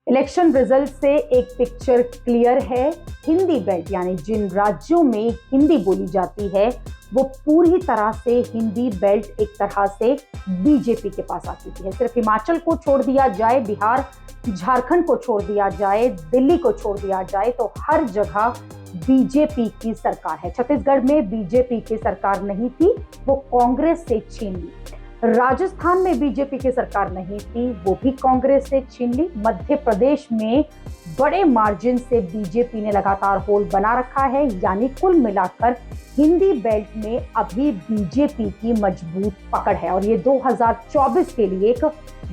Election result से एक picture clear है। हिंदी बेल्ट यानी जिन राज्यों में हिंदी बोली जाती है वो पूरी तरह से हिंदी बेल्ट एक तरह से बीजेपी के पास आ चुकी है। सिर्फ हिमाचल को छोड़ दिया जाए, बिहार झारखंड को छोड़ दिया जाए, दिल्ली को छोड़ दिया जाए तो हर जगह बीजेपी की सरकार है। छत्तीसगढ़ में बीजेपी की सरकार नहीं थी, वो कांग्रेस से छीन ली। राजस्थान में बीजेपी की सरकार नहीं थी, वो भी कांग्रेस से छीन ली। मध्य प्रदेश में बड़े मार्जिन से बीजेपी ने लगातार होल्ड बना रखा है, यानी कुल मिलाकर हिंदी बेल्ट में अभी बीजेपी की मजबूत पकड़ है और ये 2024 के लिए एक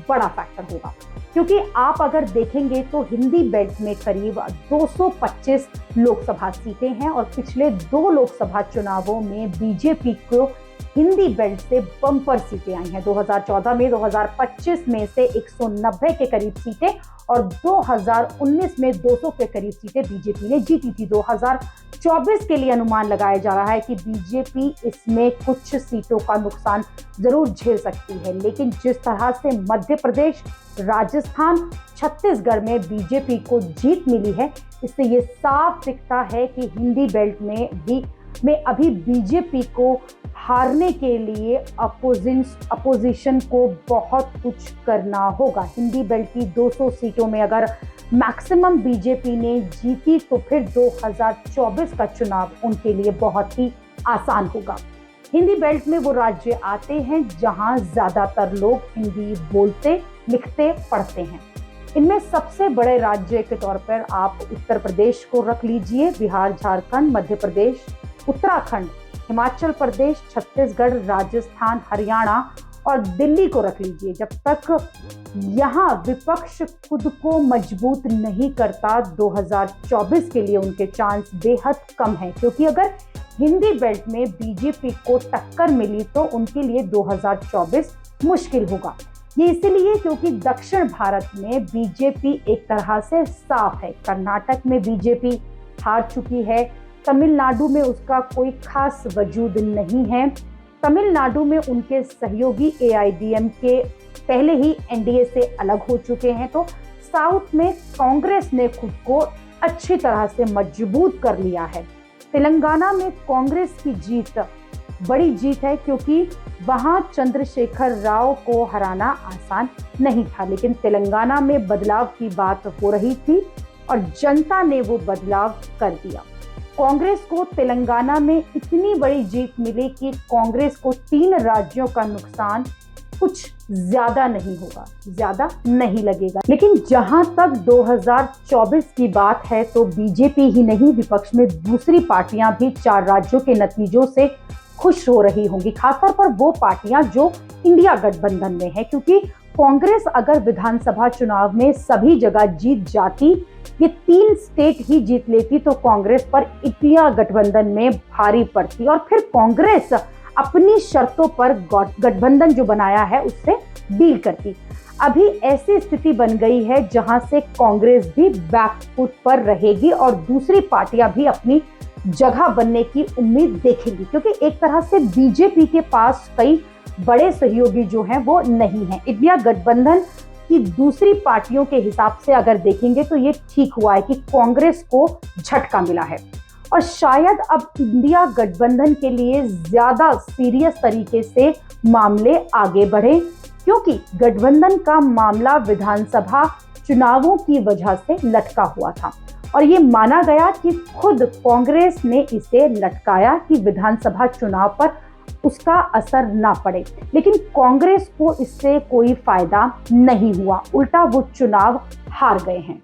बड़ा फैक्टर होगा, क्योंकि आप अगर देखेंगे तो हिंदी बेल्ट में करीब 225 लोकसभा सीटें हैं और पिछले 2 लोकसभा चुनावों में बीजेपी को हिंदी बेल्ट से बम्पर सीटें आई हैं। 2014 में 2025 में से 190 के करीब सीटें और 2019 में 200 के करीब सीटें बीजेपी ने जीती थी। 2024 के लिए अनुमान लगाया जा रहा है कि बीजेपी इसमें कुछ सीटों का नुकसान जरूर झेल सकती है, लेकिन जिस तरह से मध्य प्रदेश, राजस्थान, छत्तीसगढ़ में बीजेपी को जीत मिली है, इससे ये साफ दिखता है कि हिंदी बेल्ट में अभी बीजेपी को हारने के लिए अपोजिशन को बहुत कुछ करना होगा। हिंदी बेल्ट की 200 सीटों में अगर मैक्सिमम बीजेपी ने जीती तो फिर 2024 का चुनाव उनके लिए बहुत ही आसान होगा। हिंदी बेल्ट में वो राज्य आते हैं जहां ज्यादातर लोग हिंदी बोलते, लिखते, पढ़ते हैं। इनमें सबसे बड़े राज्य के तौर पर आप उत्तर प्रदेश को रख लीजिए, बिहार, झारखंड, मध्य प्रदेश, उत्तराखंड, हिमाचल प्रदेश, छत्तीसगढ़, राजस्थान, हरियाणा और दिल्ली को रख लीजिए। जब तक यहाँ विपक्ष खुद को मजबूत नहीं करता, 2024 के लिए उनके चांस बेहद कम है, क्योंकि अगर हिंदी बेल्ट में बीजेपी को टक्कर मिली तो उनके लिए 2024 मुश्किल होगा। ये इसलिए क्योंकि दक्षिण भारत में बीजेपी एक तरह से साफ है। कर्नाटक में बीजेपी हार चुकी है, तमिलनाडु में उसका कोई खास वजूद नहीं है। तमिलनाडु में उनके सहयोगी AIADMK पहले ही एनडीए से अलग हो चुके हैं, तो साउथ में कांग्रेस ने खुद को अच्छी तरह से मजबूत कर लिया है। तेलंगाना में कांग्रेस की जीत बड़ी जीत है, क्योंकि वहां चंद्रशेखर राव को हराना आसान नहीं था, लेकिन तेलंगाना में बदलाव की बात हो रही थी और जनता ने वो बदलाव कर दिया। कांग्रेस को तेलंगाना में इतनी बड़ी जीत मिली कि कांग्रेस को 3 राज्यों का नुकसान कुछ ज्यादा नहीं होगा, ज्यादा नहीं लगेगा। लेकिन जहां तक 2024 की बात है तो बीजेपी ही नहीं, विपक्ष में दूसरी पार्टियां भी 4 राज्यों के नतीजों से खुश हो रही होंगी, खासतौर पर वो पार्टियां जो इंडिया गठबंधन में है, क्योंकि कांग्रेस अगर विधानसभा चुनाव में सभी जगह जीत जाती, ये 3 स्टेट ही जीत लेती, तो कांग्रेस पर इंडिया गठबंधन में भारी पड़ती और फिर कांग्रेस अपनी शर्तों पर गठबंधन जो बनाया है उससे डील करती। अभी ऐसी स्थिति बन गई है जहां से कांग्रेस भी बैकफुट पर रहेगी और दूसरी पार्टियां भी अपनी जगह बनने की उम्मीद देखेंगी, क्योंकि एक तरह से बीजेपी के पास कई बड़े सहयोगी जो हैं वो नहीं है। इंडिया गठबंधन की दूसरी पार्टियों के हिसाब से अगर देखेंगे तो ये ठीक हुआ है कि कांग्रेस को झटका मिला है और शायद अब इंडिया गठबंधन के लिए ज्यादा सीरियस तरीके से मामले आगे बढ़े, क्योंकि गठबंधन का मामला विधानसभा चुनावों की वजह से लटका हुआ था और ये माना गया कि खुद कांग्रेस ने इसे लटकाया कि विधानसभा चुनाव पर उसका असर ना पड़े, लेकिन कांग्रेस को इससे कोई फायदा नहीं हुआ, उल्टा वो चुनाव हार गए हैं।